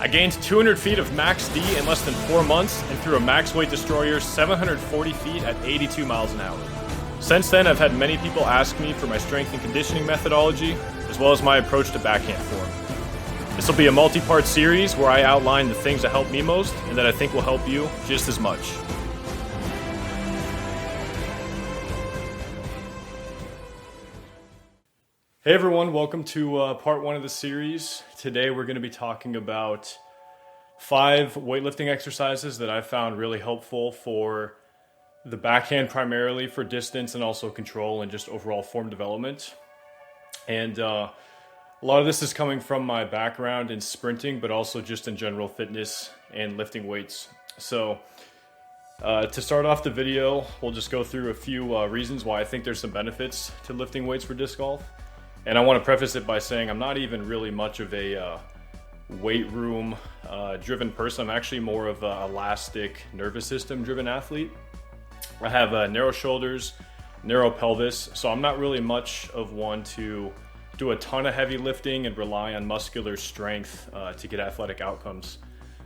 I gained 200 feet of max D in less than 4 months and threw a max weight destroyer 740 feet at 82 miles an hour. Since then, I've had many people ask me for my strength and conditioning methodology, as well as my approach to backhand form. This will be a multi-part series where I outline the things that help me most and that I think will help you just as much. Hey everyone, welcome to part 1 of the series. Today we're going to be talking about 5 weightlifting exercises that I found really helpful for the backhand, primarily for distance and also control and just overall form development. And a lot of this is coming from my background in sprinting, but also just in general fitness and lifting weights. So to start off the video, we'll just go through a few reasons why I think there's some benefits to lifting weights for disc golf. And I want to preface it by saying I'm not even really much of a weight room driven person. I'm actually more of an elastic nervous system driven athlete. I have narrow shoulders, narrow pelvis, so I'm not really much of one to do a ton of heavy lifting and rely on muscular strength to get athletic outcomes.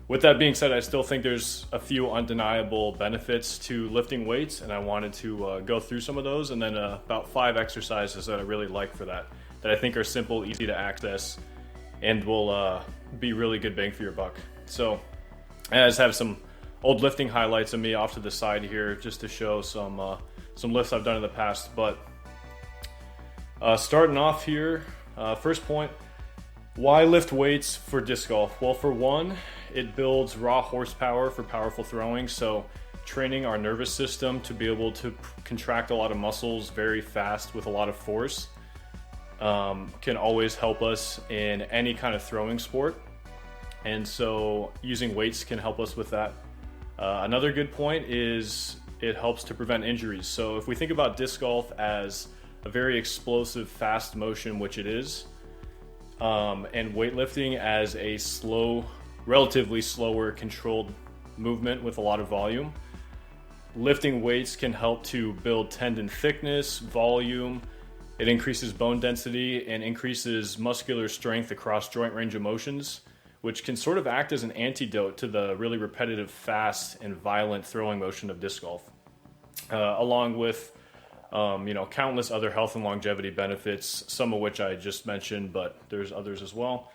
With that being said, I still think there's a few undeniable benefits to lifting weights, and I wanted to go through some of those, and then about 5 exercises that I really like for that I think are simple, easy to access, and will be really good bang for your buck. So I just have some old lifting highlights of me off to the side here just to show some lifts I've done in the past. But starting off here, first point, why lift weights for disc golf? Well, for one, it builds raw horsepower for powerful throwing, so training our nervous system to be able to contract a lot of muscles very fast with a lot of force can always help us in any kind of throwing sport, and so using weights can help us with that. Another good point is it helps to prevent injuries. So if we think about disc golf as a very explosive, fast motion, which it is, and weightlifting as a slow, relatively slower, controlled movement with a lot of volume, lifting weights can help to build tendon thickness, volume. It increases bone density and increases muscular strength across joint range of motions, which can sort of act as an antidote to the really repetitive, fast, and violent throwing motion of disc golf, along with countless other health and longevity benefits, some of which I just mentioned, but there's others as well.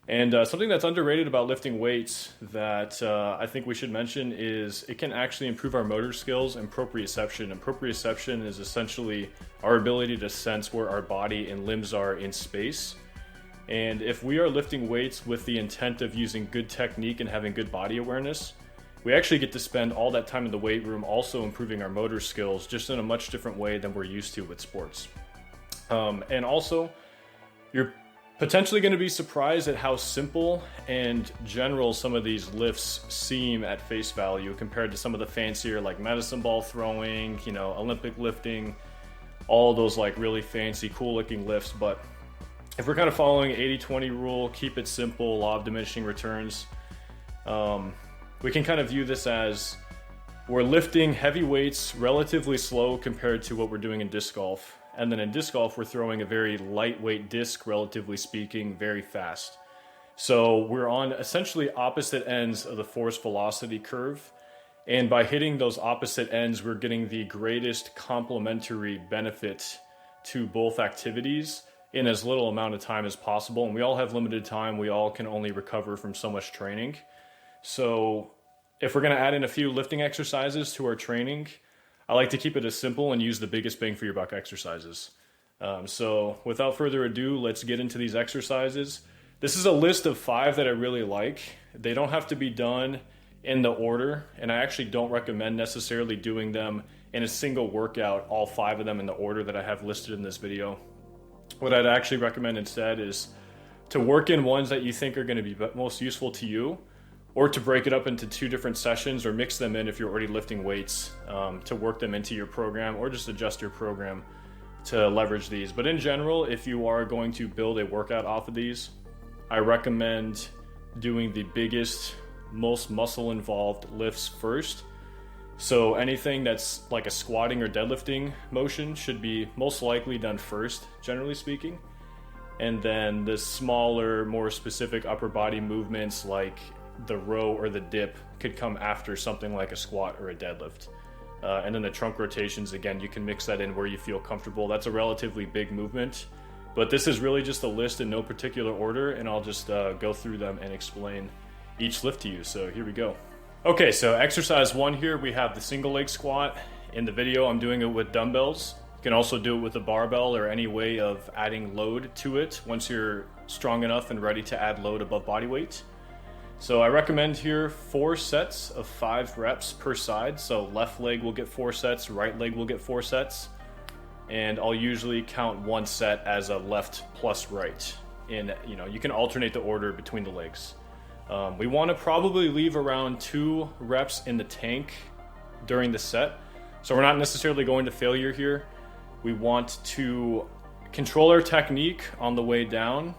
And something that's underrated about lifting weights that I think we should mention is it can actually improve our motor skills and proprioception. And proprioception is essentially our ability to sense where our body and limbs are in space. And if we are lifting weights with the intent of using good technique and having good body awareness, we actually get to spend all that time in the weight room also improving our motor skills just in a much different way than we're used to with sports. And also, you're potentially going to be surprised at how simple and general some of these lifts seem at face value compared to some of the fancier like medicine ball throwing, Olympic lifting, all those like really fancy, cool looking lifts. But if we're kind of following 80-20 rule, keep it simple, law of diminishing returns, we can kind of view this as we're lifting heavy weights relatively slow compared to what we're doing in disc golf. And then in disc golf, we're throwing a very lightweight disc, relatively speaking, very fast. So we're on essentially opposite ends of the force velocity curve. And by hitting those opposite ends, we're getting the greatest complementary benefit to both activities in as little amount of time as possible. And we all have limited time. We all can only recover from so much training. So if we're going to add in a few lifting exercises to our training, I like to keep it as simple and use the biggest bang for your buck exercises. So without further ado, let's get into these exercises. This is a list of 5 that I really like. They don't have to be done in the order, and I actually don't recommend necessarily doing them in a single workout, all 5 of them in the order that I have listed in this video. What I'd actually recommend instead is to work in ones that you think are going to be most useful to you, or to break it up into 2 different sessions or mix them in if you're already lifting weights, to work them into your program or just adjust your program to leverage these. But in general, if you are going to build a workout off of these, I recommend doing the biggest, most muscle involved lifts first. So anything that's like a squatting or deadlifting motion should be most likely done first, generally speaking. And then the smaller, more specific upper body movements like the row or the dip could come after something like a squat or a deadlift. And then the trunk rotations, again, you can mix that in where you feel comfortable. That's a relatively big movement, but this is really just a list in no particular order, and I'll just go through them and explain each lift to you. So here we go. Okay, so exercise 1 here, we have the single leg squat. In the video, I'm doing it with dumbbells. You can also do it with a barbell or any way of adding load to it once you're strong enough and ready to add load above body weight. So I recommend here 4 sets of 5 reps per side. So left leg will get 4 sets, right leg will get 4 sets. And I'll usually count 1 set as a left plus right. And you can alternate the order between the legs. We want to probably leave around 2 reps in the tank during the set. So we're not necessarily going to failure here. We want to control our technique on the way down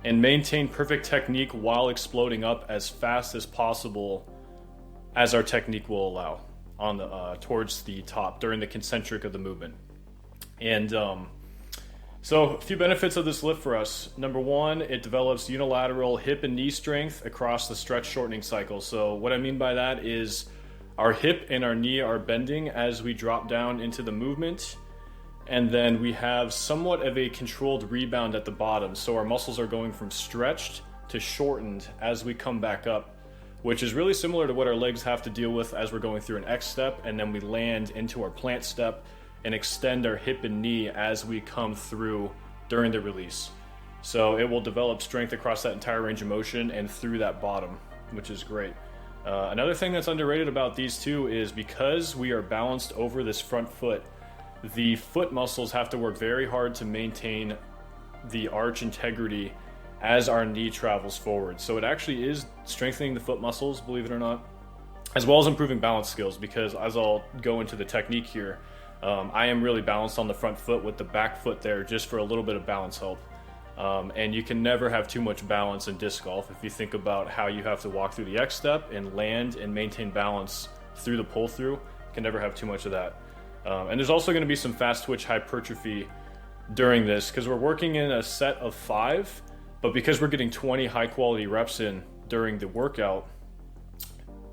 and maintain perfect technique while exploding up as fast as possible as our technique will allow on the towards the top during the concentric of the movement. And so a few benefits of this lift for us. Number 1, it develops unilateral hip and knee strength across the stretch shortening cycle. So what I mean by that is our hip and our knee are bending as we drop down into the movement. And then we have somewhat of a controlled rebound at the bottom. So our muscles are going from stretched to shortened as we come back up, which is really similar to what our legs have to deal with as we're going through an X step, and then we land into our plant step and extend our hip and knee as we come through during the release. So it will develop strength across that entire range of motion and through that bottom, which is great. Another thing that's underrated about these two is because we are balanced over this front foot, the foot muscles have to work very hard to maintain the arch integrity as our knee travels forward. So it actually is strengthening the foot muscles, believe it or not, as well as improving balance skills, because as I'll go into the technique here, I am really balanced on the front foot with the back foot there just for a little bit of balance help. And you can never have too much balance in disc golf. If you think about how you have to walk through the X step and land and maintain balance through the pull through, you can never have too much of that. And there's also going to be some fast twitch hypertrophy during this because we're working in a set of 5, but because we're getting 20 high quality reps in during the workout,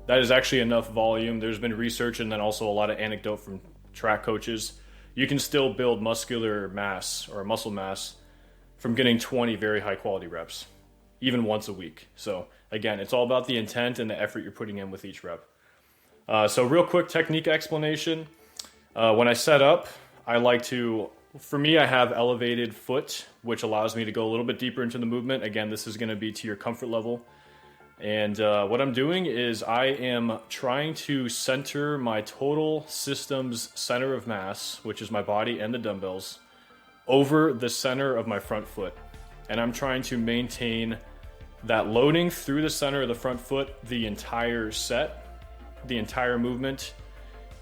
that is actually enough volume. There's been research and then also a lot of anecdote from track coaches. You can still build muscular mass or muscle mass from getting 20 very high quality reps, even once a week. So again, it's all about the intent and the effort you're putting in with each rep. So real quick technique explanation. When I set up, I like to, for me, I have elevated foot, which allows me to go a little bit deeper into the movement. Again, this is going to be to your comfort level. And what I'm doing is I am trying to center my total system's center of mass, which is my body and the dumbbells, over the center of my front foot. And I'm trying to maintain that loading through the center of the front foot the entire set, the entire movement.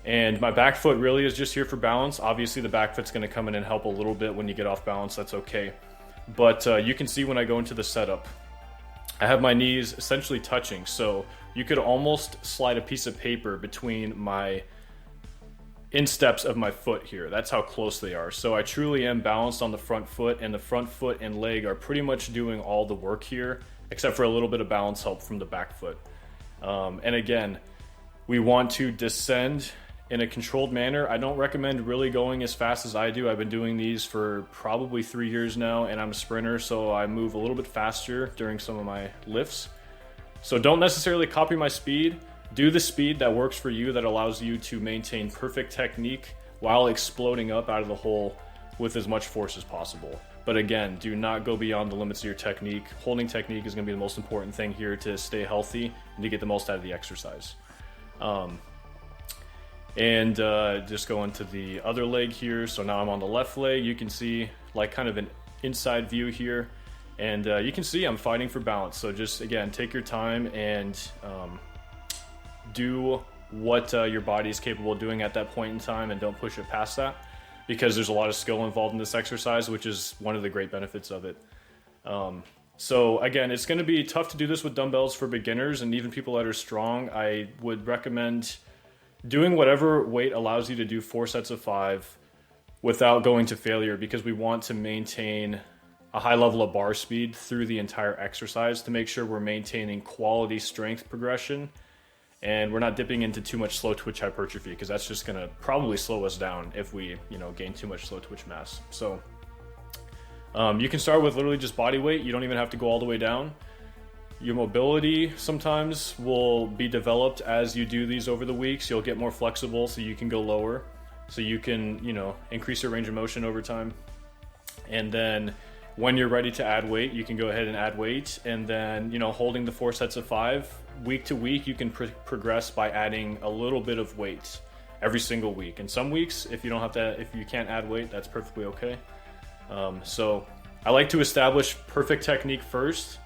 And my back foot really is just here for balance. Obviously the back foot's going to come in and help a little bit when you get off balance. That's okay. But you can see when I go into the setup, I have my knees essentially touching. So you could almost slide a piece of paper between my insteps of my foot here. That's how close they are. So I truly am balanced on the front foot, and the front foot and leg are pretty much doing all the work here, except for a little bit of balance help from the back foot. And again, we want to descend in a controlled manner. I don't recommend really going as fast as I do. I've been doing these for probably 3 years now, and I'm a sprinter, so I move a little bit faster during some of my lifts. So don't necessarily copy my speed. Do the speed that works for you, that allows you to maintain perfect technique while exploding up out of the hole with as much force as possible. But again, do not go beyond the limits of your technique. Holding technique is going to be the most important thing here to stay healthy and to get the most out of the exercise. Just go into the other leg here. So now I'm on the left leg. You can see like kind of an inside view here, and you can see I'm fighting for balance. So just again, take your time and do what your body is capable of doing at that point in time, and don't push it past that, because there's a lot of skill involved in this exercise, which is one of the great benefits of it. So again, it's going to be tough to do this with dumbbells for beginners and even people that are strong. I would recommend doing whatever weight allows you to do 4 sets of 5 without going to failure, because we want to maintain a high level of bar speed through the entire exercise to make sure we're maintaining quality strength progression and we're not dipping into too much slow twitch hypertrophy, because that's just gonna probably slow us down if we, gain too much slow twitch mass. So you can start with literally just body weight. You don't even have to go all the way down. Your mobility sometimes will be developed as you do these over the weeks. You'll get more flexible, so you can go lower, so you can, increase your range of motion over time. And then when you're ready to add weight, you can go ahead and add weight. And then, holding the 4 sets of 5, week to week, you can progress by adding a little bit of weight every single week. And some weeks, if you can't add weight, that's perfectly okay. So I like to establish perfect technique first,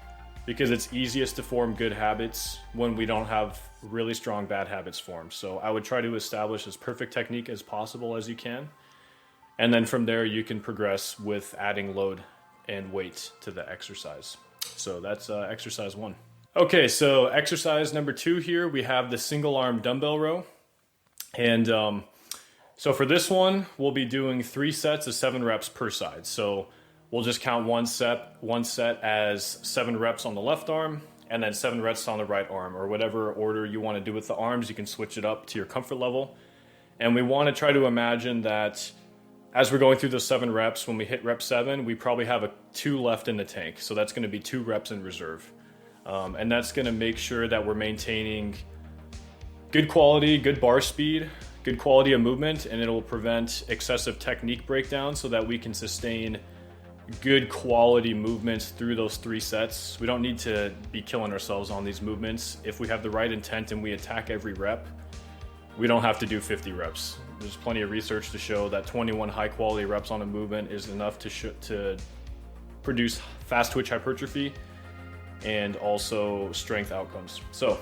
because it's easiest to form good habits when we don't have really strong bad habits formed. So I would try to establish as perfect technique as possible as you can. And then from there, you can progress with adding load and weight to the exercise. So that's exercise 1. Okay, so exercise number 2 here, we have the single arm dumbbell row. And so for this one, we'll be doing 3 sets of 7 reps per side. So we'll just count one set as 7 reps on the left arm, and then 7 reps on the right arm, or whatever order you want to do with the arms. You can switch it up to your comfort level. And we want to try to imagine that as we're going through those 7 reps, when we hit rep 7, we probably have 2 left in the tank. So that's going to be 2 reps in reserve. And that's going to make sure that we're maintaining good quality, good bar speed, good quality of movement, and it'll prevent excessive technique breakdown so that we can sustain good quality movements through those 3 sets. We don't need to be killing ourselves on these movements. If we have the right intent and we attack every rep, we don't have to do 50 reps. There's plenty of research to show that 21 high quality reps on a movement is enough to produce fast twitch hypertrophy and also strength outcomes. So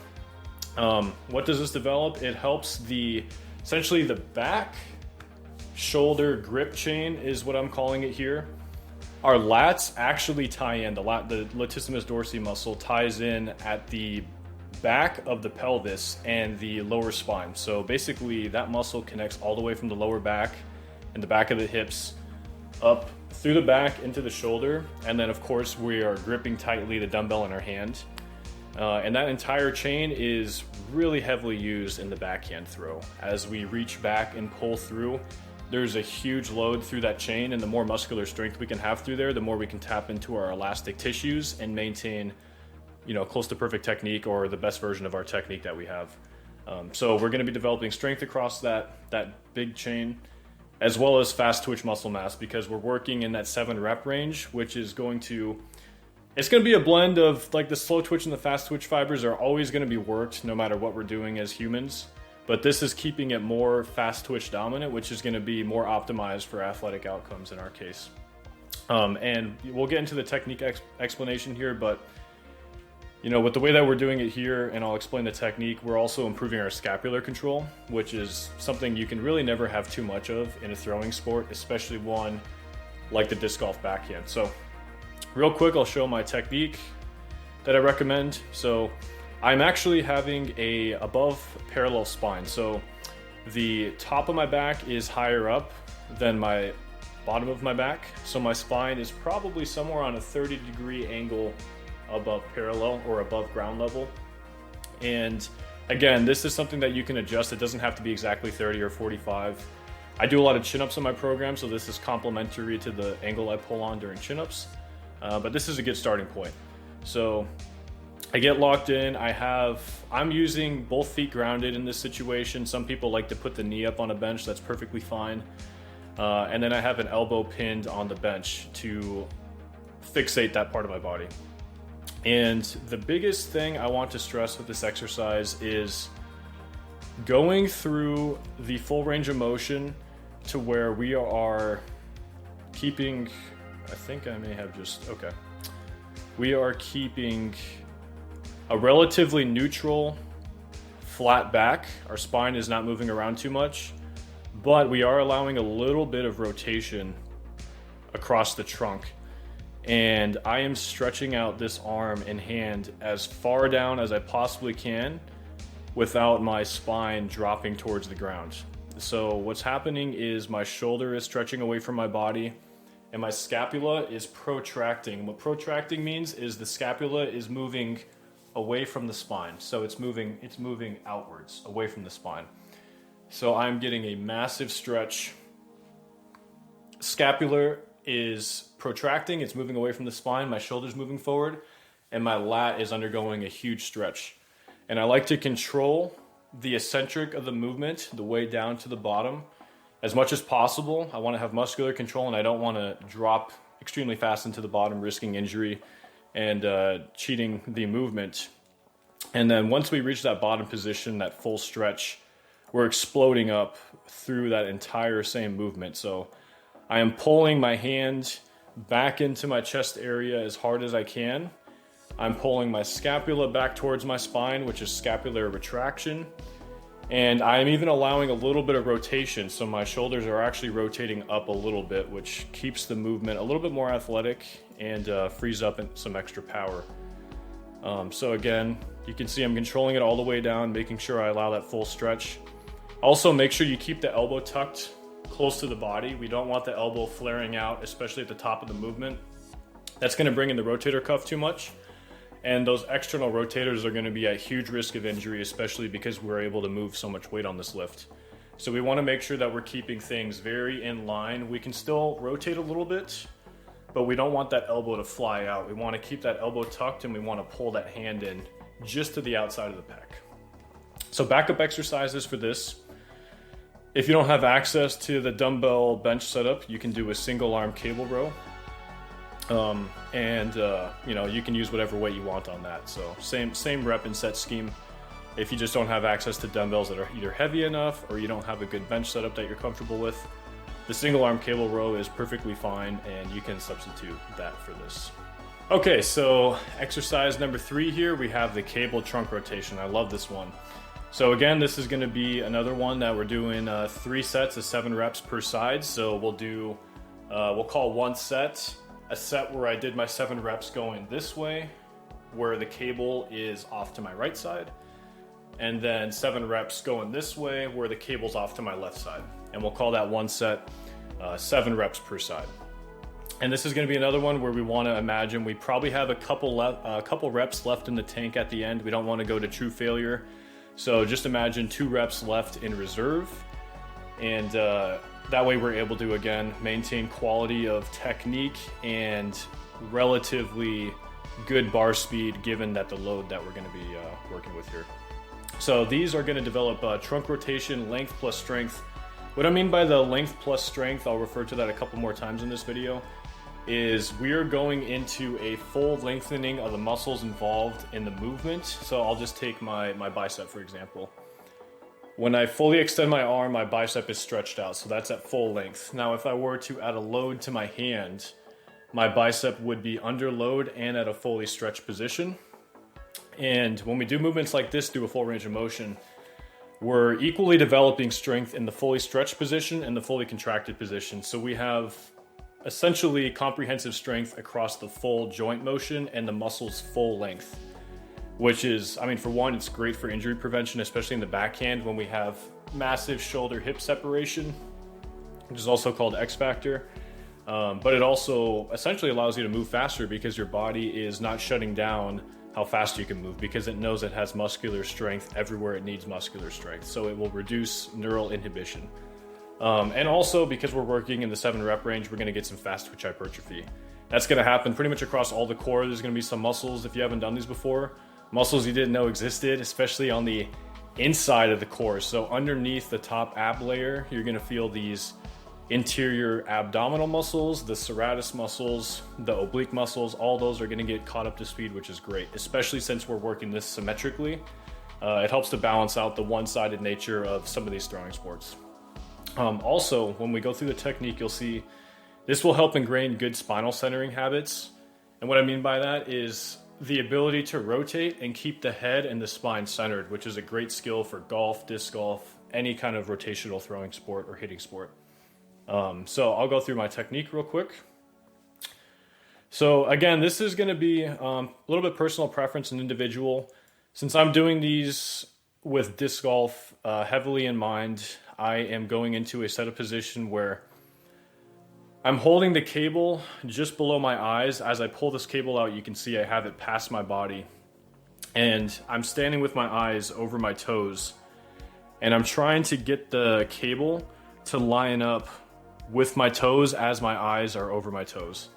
what does this develop? It helps essentially the back shoulder grip chain is what I'm calling it here. Our lats actually tie in. The latissimus dorsi muscle ties in at the back of the pelvis and the lower spine. So basically that muscle connects all the way from the lower back and the back of the hips up through the back into the shoulder. And then of course we are gripping tightly the dumbbell in our hand. And that entire chain is really heavily used in the backhand throw. As we reach back and pull through, there's a huge load through that chain, and the more muscular strength we can have through there, the more we can tap into our elastic tissues and maintain, close to perfect technique, or the best version of our technique that we have. So we're going to be developing strength across that big chain, as well as fast twitch muscle mass, because we're working in that 7 rep range, which is it's going to be a blend of, like, the slow twitch and the fast twitch fibers are always going to be worked no matter what we're doing as humans. But this is keeping it more fast twitch dominant, which is going to be more optimized for athletic outcomes in our case. And we'll get into the technique explanation here, but with the way that we're doing it here, and I'll explain the technique, we're also improving our scapular control, which is something you can really never have too much of in a throwing sport, especially one like the disc golf backhand. So real quick, I'll show my technique that I recommend. So I'm actually having a above parallel spine. So the top of my back is higher up than my bottom of my back. So my spine is probably somewhere on a 30-degree angle above parallel or above ground level. And again, this is something that you can adjust. It doesn't have to be exactly 30 or 45. I do a lot of chin-ups in my program, so this is complementary to the angle I pull on during chin-ups. But this is a good starting point. So I get locked in. I'm using both feet grounded in this situation. Some people like to put the knee up on a bench. That's perfectly fine. And then I have an elbow pinned on the bench to fixate that part of my body. And the biggest thing I want to stress with this exercise is going through the full range of motion to where we are keeping, we are keeping a relatively neutral, flat back. Our spine is not moving around too much, but we are allowing a little bit of rotation across the trunk. And I am stretching out this arm and hand as far down as I possibly can without my spine dropping towards the ground. So what's happening is my shoulder is stretching away from my body, and my scapula is protracting. And what protracting means is the scapula is moving away from the spine. So it's moving outwards, away from the spine. So I'm getting a massive stretch. Scapular is protracting, it's moving away from the spine, my shoulder's moving forward, and my lat is undergoing a huge stretch. And I like to control the eccentric of the movement, the way down to the bottom, as much as possible. I want to have muscular control, and I don't want to drop extremely fast into the bottom, risking injury and cheating the movement. And then once we reach that bottom position, that full stretch, we're exploding up through that entire same movement. So I am pulling my hand back into my chest area as hard as I can. I'm pulling my scapula back towards my spine, which is scapular retraction. And I'm even allowing a little bit of rotation. So my shoulders are actually rotating up a little bit, which keeps the movement a little bit more athletic and frees up some extra power. So again, you can see I'm controlling it all the way down, making sure I allow that full stretch. Also, make sure you keep the elbow tucked close to the body. We don't want the elbow flaring out, especially at the top of the movement. That's going to bring in the rotator cuff too much. And those external rotators are going to be at huge risk of injury, especially because we're able to move so much weight on this lift. So we want to make sure that we're keeping things very in line. We can still rotate a little bit, but we don't want that elbow to fly out. We want to keep that elbow tucked, and we want to pull that hand in just to the outside of the pec. So backup exercises for this. If you don't have access to the dumbbell bench setup, you can do a single arm cable row. You can use whatever weight you want on that. So same rep and set scheme. If you just don't have access to dumbbells that are either heavy enough or you don't have a good bench setup that you're comfortable with, the single arm cable row is perfectly fine, and you can substitute that for this. Okay, so exercise number 3 here, we have the cable trunk rotation. I love this one. So again, this is going to be another one that we're doing 3 sets of 7 reps per side. So we'll call one set a set where I did my 7 reps going this way, where the cable is off to my right side, and then 7 reps going this way, where the cable's off to my left side. And we'll call that one set 7 reps per side. And this is going to be another one where we want to imagine we probably have a couple reps left in the tank at the end. We don't want to go to true failure. So just imagine 2 reps left in reserve, and that way we're able to, again, maintain quality of technique and relatively good bar speed given that the load that we're going to be working with here. So these are going to develop trunk rotation, length plus strength. What I mean by the length plus strength, I'll refer to that a couple more times in this video, is we are going into a full lengthening of the muscles involved in the movement. So I'll just take my bicep, for example. When I fully extend my arm, my bicep is stretched out, so that's at full length. Now, if I were to add a load to my hand, my bicep would be under load and at a fully stretched position. And when we do movements like this through a full range of motion, we're equally developing strength in the fully stretched position and the fully contracted position. So we have essentially comprehensive strength across the full joint motion and the muscle's full length, which is, for one, it's great for injury prevention, especially in the backhand when we have massive shoulder hip separation, which is also called X factor. But it also essentially allows you to move faster because your body is not shutting down how fast you can move, because it knows it has muscular strength everywhere it needs muscular strength. So it will reduce neural inhibition. And also, because we're working in the 7 rep range, we're going to get some fast twitch hypertrophy. That's going to happen pretty much across all the core. There's going to be some muscles, if you haven't done these before, muscles you didn't know existed, especially on the inside of the core. So underneath the top ab layer, you're going to feel these interior abdominal muscles, the serratus muscles, the oblique muscles. All those are going to get caught up to speed, which is great, especially since we're working this symmetrically. It helps to balance out the one-sided nature of some of these throwing sports. Also, when we go through the technique, you'll see this will help ingrain good spinal centering habits. And what I mean by that is the ability to rotate and keep the head and the spine centered, which is a great skill for golf, disc golf, any kind of rotational throwing sport or hitting sport. So I'll go through my technique real quick. So again, this is going to be a little bit personal preference and individual. Since I'm doing these with disc golf heavily in mind, I am going into a setup position where I'm holding the cable just below my eyes. As I pull this cable out, you can see I have it past my body. And I'm standing with my eyes over my toes. And I'm trying to get the cable to line up with my toes as my eyes are over my toes.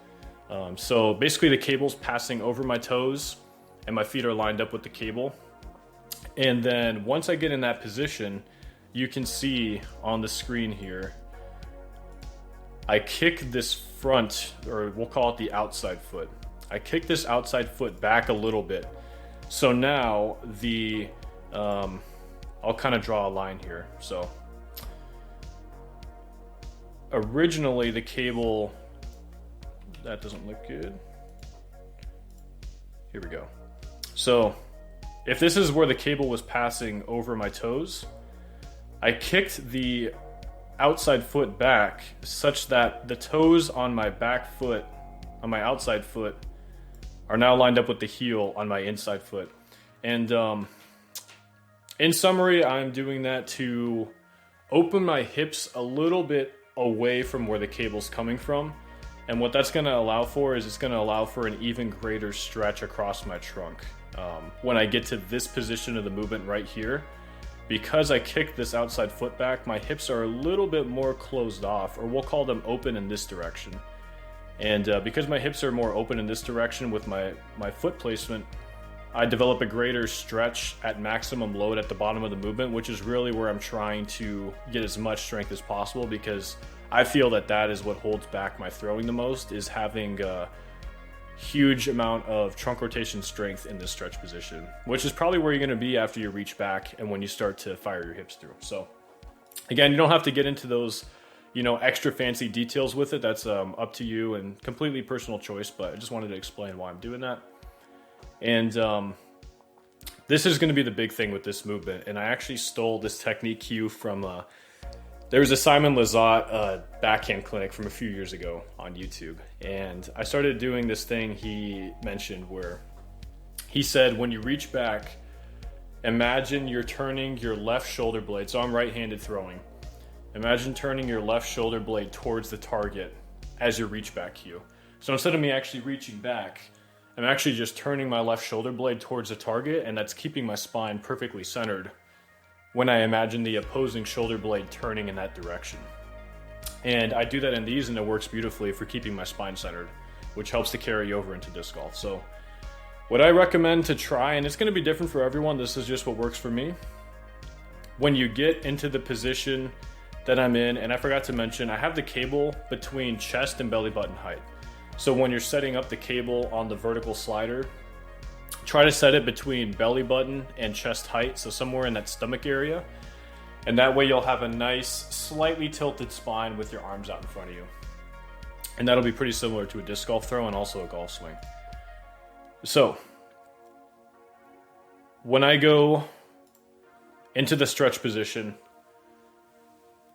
So basically the cable's passing over my toes and my feet are lined up with the cable. And then once I get in that position, you can see on the screen here, I kick this front, or we'll call it the outside foot. I kick this outside foot back a little bit. So now I'll kind of draw a line here. So originally the cable, that doesn't look good. Here we go. So if this is where the cable was passing over my toes, I kicked the outside foot back such that the toes on my back foot, on my outside foot, are now lined up with the heel on my inside foot. And in summary, I'm doing that to open my hips a little bit away from where the cable's coming from. And what that's going to allow for is it's going to allow for an even greater stretch across my trunk. When I get to this position of the movement right here, because I kicked this outside foot back, my hips are a little bit more closed off, or we'll call them open in this direction. And because my hips are more open in this direction with my foot placement, I develop a greater stretch at maximum load at the bottom of the movement, which is really where I'm trying to get as much strength as possible, because I feel that that is what holds back my throwing the most, is having a huge amount of trunk rotation strength in this stretch position, which is probably where you're going to be after you reach back and when you start to fire your hips through. So again, you don't have to get into those, extra fancy details with it. That's up to you and completely personal choice, but I just wanted to explain why I'm doing that. And this is going to be the big thing with this movement. And I actually stole this technique cue from there was a Simon Lizotte backhand clinic from a few years ago on YouTube. And I started doing this thing he mentioned where he said, when you reach back, imagine you're turning your left shoulder blade. So I'm right-handed throwing. Imagine turning your left shoulder blade towards the target as your reach back cue. So instead of me actually reaching back, I'm actually just turning my left shoulder blade towards the target, and that's keeping my spine perfectly centered when I imagine the opposing shoulder blade turning in that direction. And I do that in these, and it works beautifully for keeping my spine centered, which helps to carry over into disc golf. So what I recommend to try, and it's going to be different for everyone, this is just what works for me. When you get into the position that I'm in, and I forgot to mention, I have the cable between chest and belly button height. So when you're setting up the cable on the vertical slider, try to set it between belly button and chest height, so somewhere in that stomach area. And that way you'll have a nice, slightly tilted spine with your arms out in front of you. And that'll be pretty similar to a disc golf throw and also a golf swing. So, when I go into the stretch position,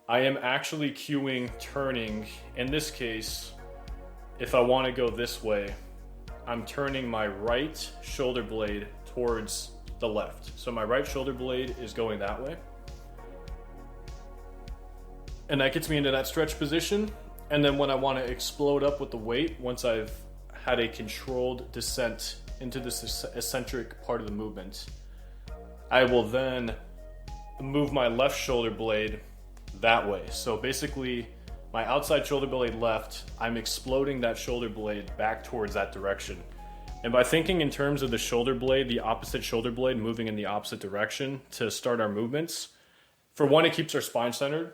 I am actually cueing turning. In this case, if I want to go this way, I'm turning my right shoulder blade towards the left. So my right shoulder blade is going that way. And that gets me into that stretch position. And then when I want to explode up with the weight, once I've had a controlled descent into this eccentric part of the movement, I will then move my left shoulder blade that way. So basically, my outside shoulder blade left, I'm exploding that shoulder blade back towards that direction. And by thinking in terms of the shoulder blade, the opposite shoulder blade moving in the opposite direction to start our movements, for one, it keeps our spine centered.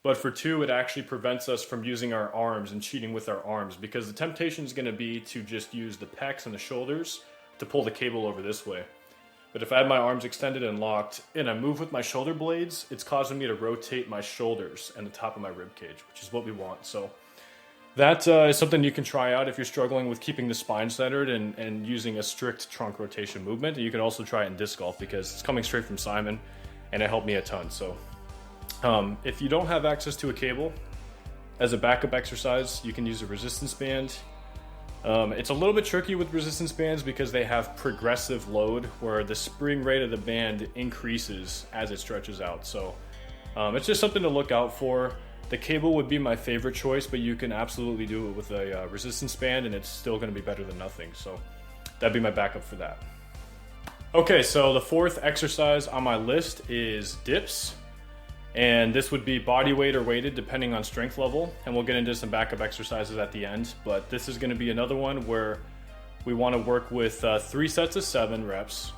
But for two, it actually prevents us from using our arms and cheating with our arms, because the temptation is going to be to just use the pecs and the shoulders to pull the cable over this way. But if I have my arms extended and locked and I move with my shoulder blades, it's causing me to rotate my shoulders and the top of my rib cage, which is what we want. So that is something you can try out if you're struggling with keeping the spine centered and using a strict trunk rotation movement. You can also try it in disc golf because it's coming straight from Simon and it helped me a ton. So if you don't have access to a cable, as a backup exercise, you can use a resistance band. It's a little bit tricky with resistance bands because they have progressive load where the spring rate of the band increases as it stretches out. So it's just something to look out for. The cable would be my favorite choice, but you can absolutely do it with a resistance band and it's still gonna be better than nothing. So that'd be my backup for that. Okay, so the fourth exercise on my list is dips. And this would be body weight or weighted depending on strength level. And we'll get into some backup exercises at the end. But this is gonna be another one where we wanna work with 3 sets of 7 reps.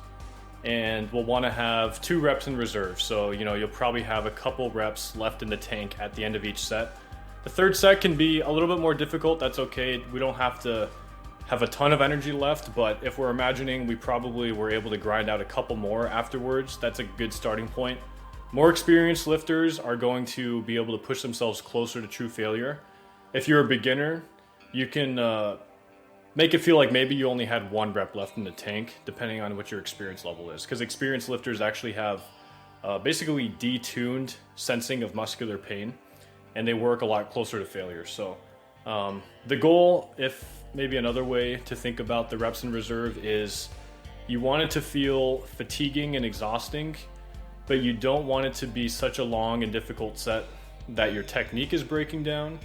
And we'll wanna have 2 reps in reserve. So, you'll probably have a couple reps left in the tank at the end of each set. The third set can be a little bit more difficult, that's okay. We don't have to have a ton of energy left, but if we're imagining we probably were able to grind out a couple more afterwards, that's a good starting point. More experienced lifters are going to be able to push themselves closer to true failure. If you're a beginner, you can make it feel like maybe you only had 1 rep left in the tank, depending on what your experience level is. Because experienced lifters actually have basically detuned sensing of muscular pain, and they work a lot closer to failure. So the goal, if maybe another way to think about the reps in reserve, is you want it to feel fatiguing and exhausting, but you don't want it to be such a long and difficult set that your technique is breaking down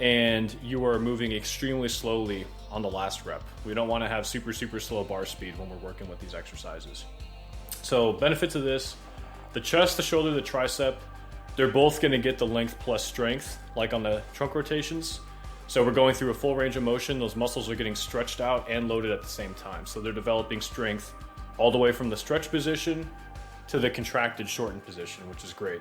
and you are moving extremely slowly on the last rep. We don't want to have super slow bar speed when we're working with these exercises. So benefits of this, the chest, the shoulder, the tricep, they're both going to get the length plus strength, like on the trunk rotations. So we're going through a full range of motion. Those muscles are getting stretched out and loaded at the same time. So they're developing strength all the way from the stretch position to the contracted shortened position, which is great.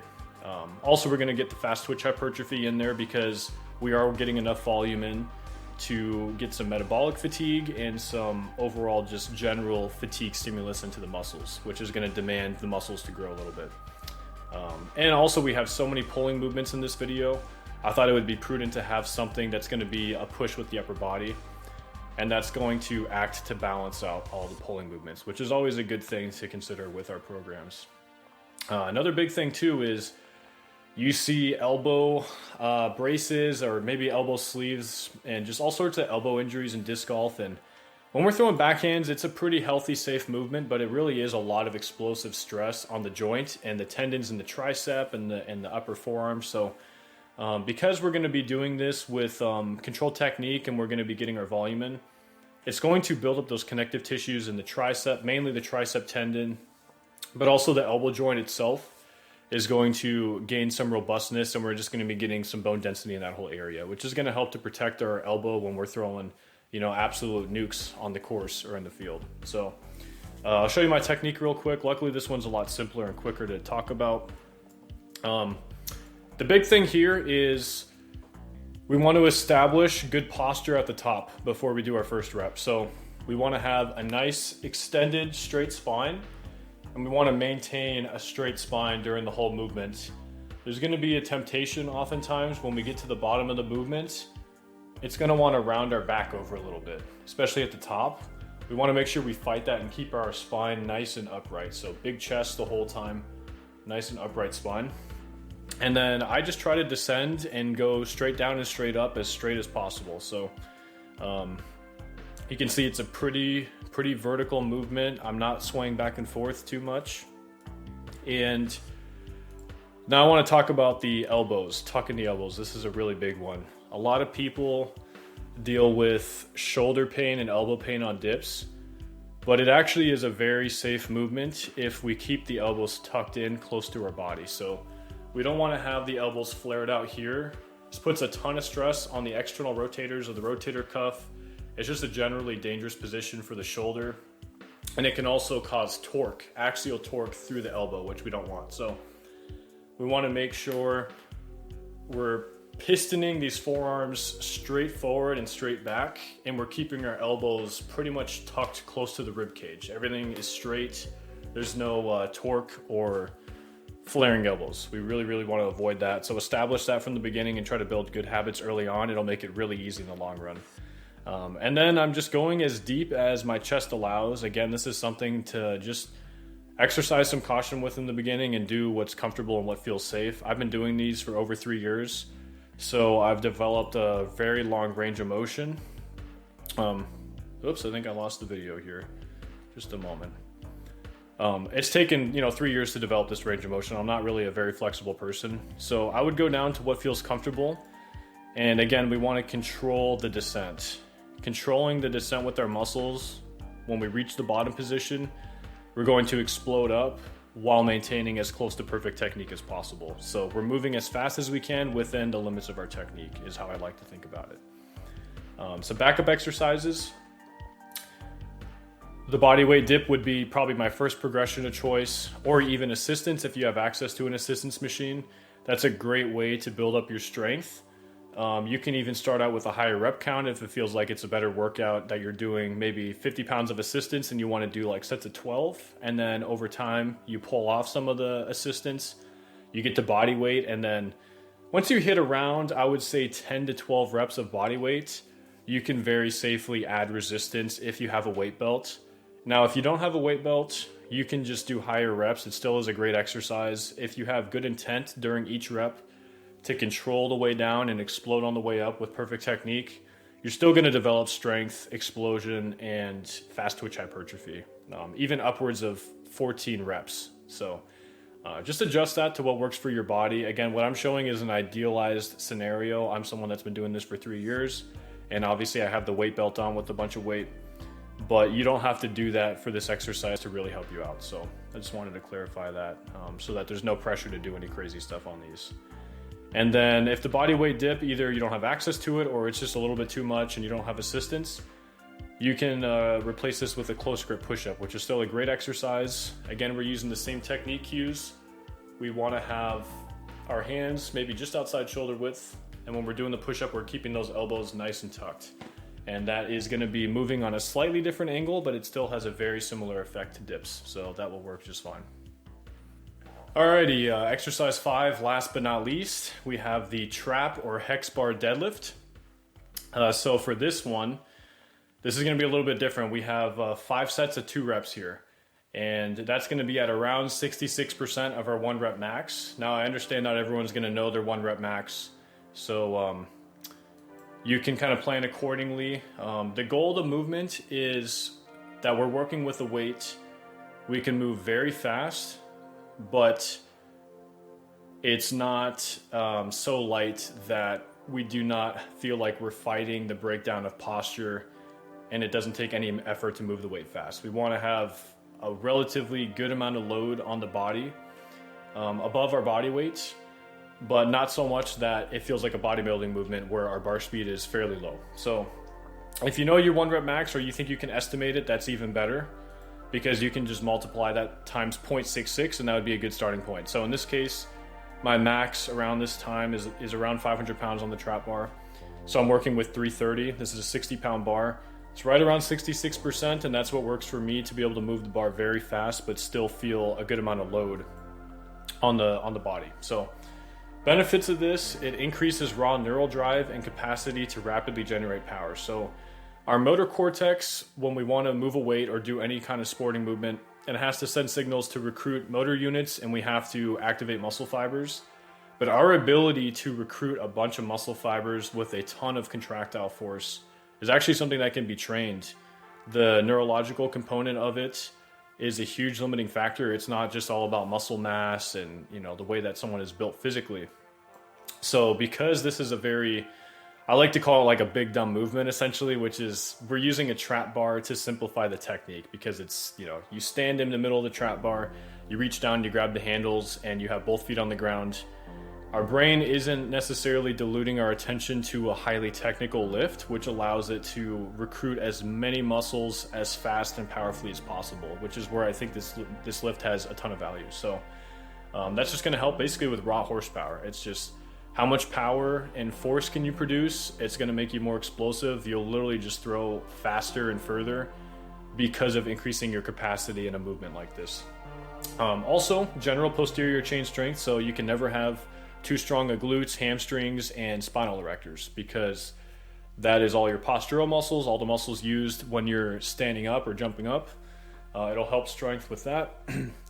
Also, we're going to get the fast twitch hypertrophy in there because we are getting enough volume in to get some metabolic fatigue and some overall just general fatigue stimulus into the muscles, which is going to demand the muscles to grow a little bit. And also, we have so many pulling movements in this video. I thought it would be prudent to have something that's going to be a push with the upper body, and that's going to act to balance out all the pulling movements, which is always a good thing to consider with our programs. Another big thing too is you see elbow braces or maybe elbow sleeves and just all sorts of elbow injuries in disc golf. And when we're throwing backhands, it's a pretty healthy, safe movement, but it really is a lot of explosive stress on the joint and the tendons in the tricep and the upper forearm. So because we're going to be doing this with controlled technique and we're going to be getting our volume in, it's going to build up those connective tissues in the tricep, mainly the tricep tendon, but also the elbow joint itself is going to gain some robustness, and we're just going to be getting some bone density in that whole area, which is going to help to protect our elbow when we're throwing, absolute nukes on the course or in the field. So I'll show you my technique real quick. Luckily, this one's a lot simpler and quicker to talk about. The big thing here is we want to establish good posture at the top before we do our first rep. So we want to have a nice extended straight spine, and we want to maintain a straight spine during the whole movement. There's going to be a temptation oftentimes when we get to the bottom of the movement. It's going to want to round our back over a little bit, especially at the top. We want to make sure we fight that and keep our spine nice and upright. So big chest the whole time, nice and upright spine. And then I just try to descend and go straight down and straight up as straight as possible. So you can see it's a pretty vertical movement. I'm not swaying back and forth too much. And now I want to talk about the elbows, tucking the elbows. This is a really big one. A lot of people deal with shoulder pain and elbow pain on dips, but it actually is a very safe movement if we keep the elbows tucked in close to our body. So we don't want to have the elbows flared out here. This puts a ton of stress on the external rotators of the rotator cuff. It's just a generally dangerous position for the shoulder. And it can also cause torque, axial torque through the elbow, which we don't want. So we want to make sure we're pistoning these forearms straight forward and straight back, and we're keeping our elbows pretty much tucked close to the rib cage. Everything is straight. There's no torque or flaring elbows. We really want to avoid that. So establish that from the beginning and try to build good habits early on. It'll make it really easy in the long run. And then I'm just going as deep as my chest allows. Again, this is something to just exercise some caution with in the beginning and do what's comfortable and what feels safe. I've been doing these for over 3 years, so I've developed a very long range of motion. Oops, I think I lost the video here. Just a moment. It's taken 3 years to develop this range of motion. I'm not really a very flexible person, so I would go down to what feels comfortable. And again, we want to control the descent. Controlling the descent with our muscles, when we reach the bottom position, we're going to explode up while maintaining as close to perfect technique as possible. So we're moving as fast as we can within the limits of our technique is how I like to think about it. So backup exercises. The body weight dip would be probably my first progression of choice, or even assistance if you have access to an assistance machine. That's a great way to build up your strength. You can even start out with a higher rep count if it feels like it's a better workout that you're doing maybe 50 pounds of assistance and you want to do like sets of 12. And then over time, you pull off some of the assistance, you get to body weight. And then once you hit around, I would say 10 to 12 reps of body weight, you can very safely add resistance if you have a weight belt. Now, if you don't have a weight belt, you can just do higher reps. It still is a great exercise. If you have good intent during each rep to control the way down and explode on the way up with perfect technique, you're still going to develop strength, explosion, and fast twitch hypertrophy, even upwards of 14 reps. So just adjust that to what works for your body. Again, what I'm showing is an idealized scenario. I'm someone that's been doing this for 3 years, and obviously I have the weight belt on with a bunch of weight. But you don't have to do that for this exercise to really help you out. So I just wanted to clarify that so that there's no pressure to do any crazy stuff on these. And then if the body weight dip, either you don't have access to it or it's just a little bit too much and you don't have assistance, you can replace this with a close grip push-up, which is still a great exercise. Again, we're using the same technique cues. We want to have our hands maybe just outside shoulder width. And when we're doing the push-up, we're keeping those elbows nice and tucked. And that is going to be moving on a slightly different angle, but it still has a very similar effect to dips. So that will work just fine. Alrighty, exercise 5, last but not least, we have the trap or hex bar deadlift. So for this one, this is going to be a little bit different. We have 5 sets of 2 reps here. And that's going to be at around 66% of our 1 rep max. Now I understand not everyone's going to know their 1 rep max. So you can kind of plan accordingly. The goal of the movement is that we're working with a weight. We can move very fast, but it's not so light that we do not feel like we're fighting the breakdown of posture, and it doesn't take any effort to move the weight fast. We want to have a relatively good amount of load on the body above our body weight, but not so much that it feels like a bodybuilding movement where our bar speed is fairly low. So if you know your 1 rep max or you think you can estimate it, that's even better, because you can just multiply that times 0.66 and that would be a good starting point. So in this case, my max around this time is around 500 pounds on the trap bar. So I'm working with 330. This is a 60 pound bar. It's right around 66%, and that's what works for me to be able to move the bar very fast but still feel a good amount of load on the body. So benefits of this, it increases raw neural drive and capacity to rapidly generate power. So our motor cortex, when we want to move a weight or do any kind of sporting movement, it has to send signals to recruit motor units, and we have to activate muscle fibers. But our ability to recruit a bunch of muscle fibers with a ton of contractile force is actually something that can be trained. The neurological component of it is a huge limiting factor. It's not just all about muscle mass and the way that someone is built physically. So because this is I like to call it like a big dumb movement essentially, which is we're using a trap bar to simplify the technique, because it's, you stand in the middle of the trap bar, you reach down, you grab the handles, and you have both feet on the ground. Our brain isn't necessarily diluting our attention to a highly technical lift, which allows it to recruit as many muscles as fast and powerfully as possible, which is where I think this lift has a ton of value. So that's just going to help basically with raw horsepower. It's just how much power and force can you produce. It's going to make you more explosive. You'll literally just throw faster and further because of increasing your capacity in a movement like this. Also, general posterior chain strength, so you can never have too strong a glutes, hamstrings, and spinal erectors, because that is all your postural muscles, all the muscles used when you're standing up or jumping up. It'll help strength with that.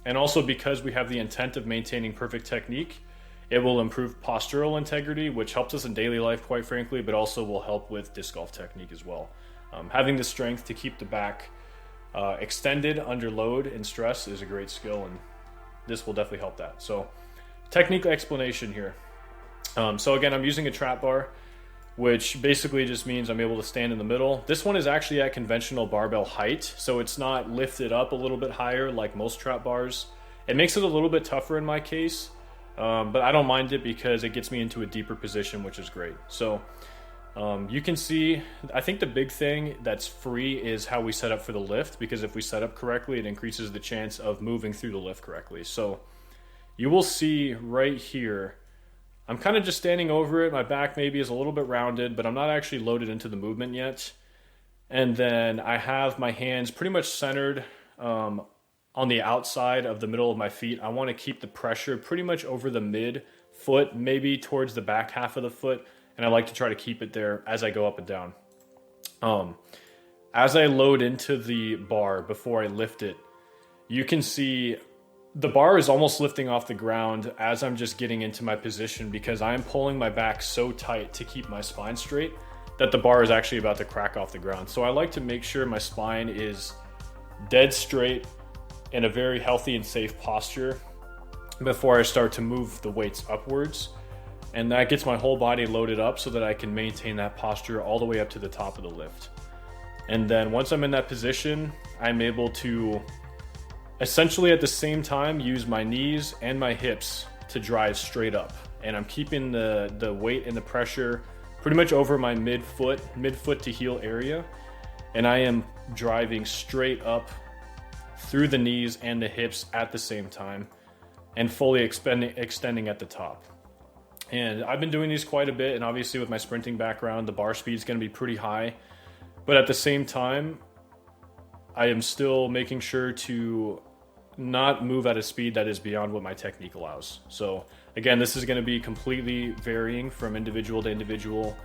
And also, because we have the intent of maintaining perfect technique, it will improve postural integrity, which helps us in daily life, quite frankly, but also will help with disc golf technique as well. Having the strength to keep the back extended under load and stress is a great skill, and this will definitely help that. So technique explanation here. So again, I'm using a trap bar, which basically just means I'm able to stand in the middle. This one is actually at conventional barbell height, so it's not lifted up a little bit higher like most trap bars. It makes it a little bit tougher in my case, but I don't mind it because it gets me into a deeper position, which is great. So you can see, I think the big thing that's free is how we set up for the lift, because if we set up correctly, it increases the chance of moving through the lift correctly. So you will see right here, I'm kind of just standing over it. My back maybe is a little bit rounded, but I'm not actually loaded into the movement yet. And then I have my hands pretty much centered on the outside of the middle of my feet. I want to keep the pressure pretty much over the mid foot, maybe towards the back half of the foot. And I like to try to keep it there as I go up and down. As I load into the bar before I lift it, you can see the bar is almost lifting off the ground as I'm just getting into my position, because I'm pulling my back so tight to keep my spine straight that the bar is actually about to crack off the ground. So I like to make sure my spine is dead straight in a very healthy and safe posture before I start to move the weights upwards. And that gets my whole body loaded up so that I can maintain that posture all the way up to the top of the lift. And then once I'm in that position, I'm able to essentially at the same time use my knees and my hips to drive straight up. And I'm keeping the weight and the pressure pretty much over my midfoot to heel area. And I am driving straight up through the knees and the hips at the same time and fully extending at the top. And I've been doing these quite a bit, and obviously with my sprinting background, the bar speed is going to be pretty high. But at the same time, I am still making sure to not move at a speed that is beyond what my technique allows. So again, this is going to be completely varying from individual to individual.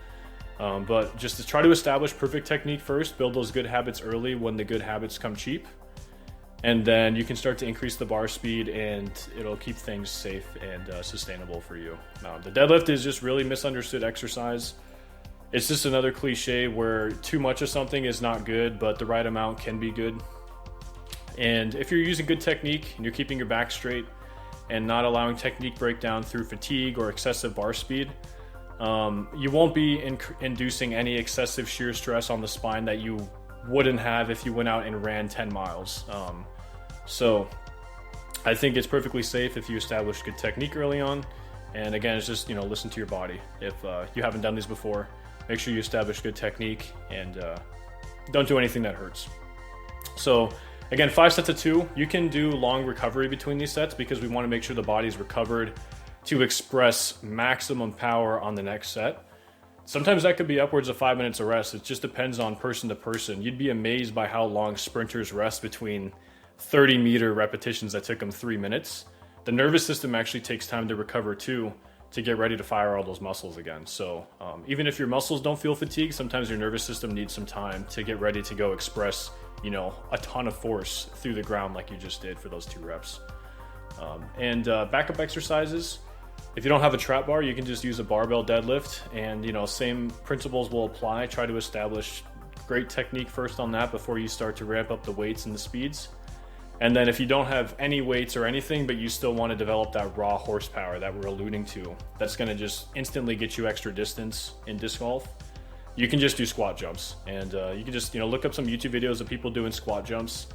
But just to try to establish perfect technique first, build those good habits early when the good habits come cheap. And then you can start to increase the bar speed, and it'll keep things safe and sustainable for you. The deadlift is just really misunderstood exercise. It's just another cliche where too much of something is not good, but the right amount can be good. And if you're using good technique and you're keeping your back straight and not allowing technique breakdown through fatigue or excessive bar speed, you won't be inducing any excessive shear stress on the spine that you wouldn't have if you went out and ran 10 miles. So I think it's perfectly safe if you establish good technique early on. And again, it's just, listen to your body. If you haven't done these before, make sure you establish good technique and don't do anything that hurts. So again, 5 sets of 2. You can do long recovery between these sets because we want to make sure the body's recovered to express maximum power on the next set. Sometimes that could be upwards of 5 minutes of rest. It just depends on person to person. You'd be amazed by how long sprinters rest between 30-meter repetitions that took them 3 minutes. The nervous system actually takes time to recover too, to get ready to fire all those muscles again. So even if your muscles don't feel fatigued, sometimes your nervous system needs some time to get ready to go express, a ton of force through the ground like you just did for those 2 reps. And backup exercises. If you don't have a trap bar, you can just use a barbell deadlift, and same principles will apply. Try to establish great technique first on that before you start to ramp up the weights and the speeds. And then if you don't have any weights or anything, but you still want to develop that raw horsepower that we're alluding to, that's going to just instantly get you extra distance in disc golf, you can just do squat jumps. And you can just look up some YouTube videos of people doing squat jumps.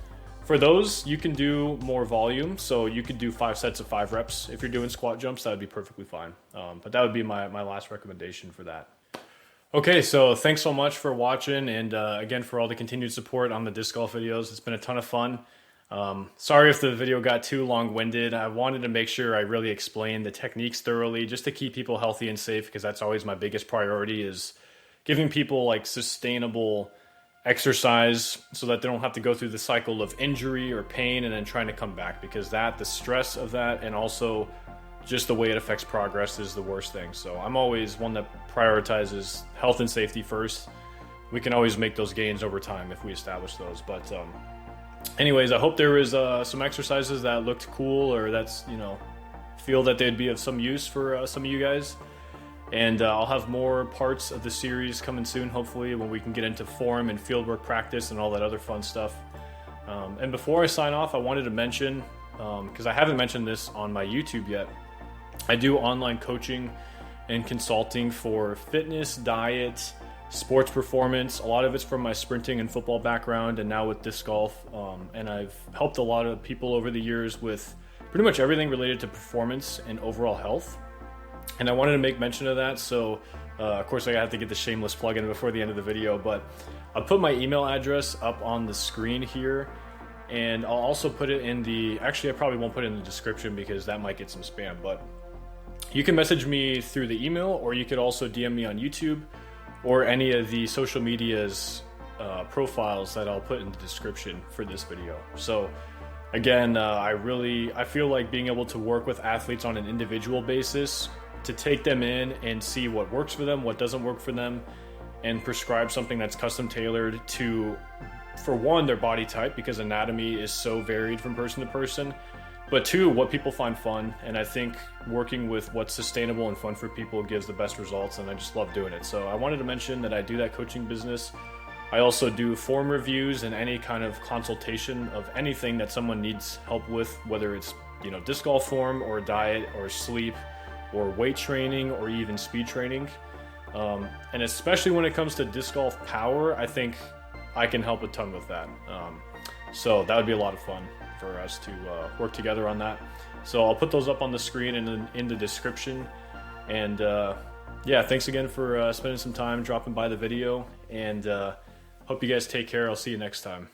For those, you can do more volume, so you could do 5 sets of 5 reps. If you're doing squat jumps, that would be perfectly fine. But that would be my last recommendation for that. Okay, so thanks so much for watching, and again, for all the continued support on the disc golf videos. It's been a ton of fun. Sorry if the video got too long-winded. I wanted to make sure I really explained the techniques thoroughly, just to keep people healthy and safe, because that's always my biggest priority, is giving people sustainable exercise so that they don't have to go through the cycle of injury or pain and then trying to come back, because the stress of that, and also just the way it affects progress, is the worst thing. So I'm always one that prioritizes health and safety first. We can always make those gains over time if we establish those. But anyways, I hope there was some exercises that looked cool, or that's feel that they'd be of some use for some of you guys. And I'll have more parts of the series coming soon, hopefully, when we can get into form and fieldwork practice and all that other fun stuff. And before I sign off, I wanted to mention, because I haven't mentioned this on my YouTube yet, I do online coaching and consulting for fitness, diet, sports performance. A lot of it's from my sprinting and football background, and now with disc golf. And I've helped a lot of people over the years with pretty much everything related to performance and overall health. And I wanted to make mention of that, so of course I have to get the shameless plug in before the end of the video, but I'll put my email address up on the screen here, and I'll also put it in the, actually I probably won't put it in the description because that might get some spam, but you can message me through the email, or you could also DM me on YouTube or any of the social media's profiles that I'll put in the description for this video. So again, I feel like being able to work with athletes on an individual basis, to take them in and see what works for them, what doesn't work for them, and prescribe something that's custom tailored to, for one, their body type, because anatomy is so varied from person to person, but two, what people find fun. And I think working with what's sustainable and fun for people gives the best results, and I just love doing it. So I wanted to mention that I do that coaching business. I also do form reviews and any kind of consultation of anything that someone needs help with, whether it's, disc golf form or diet or sleep or weight training or even speed training. And especially when it comes to disc golf power, I think I can help a ton with that. So that would be a lot of fun for us to work together on that. So I'll put those up on the screen and in the description. And yeah, thanks again for spending some time dropping by the video, and hope you guys take care. I'll see you next time.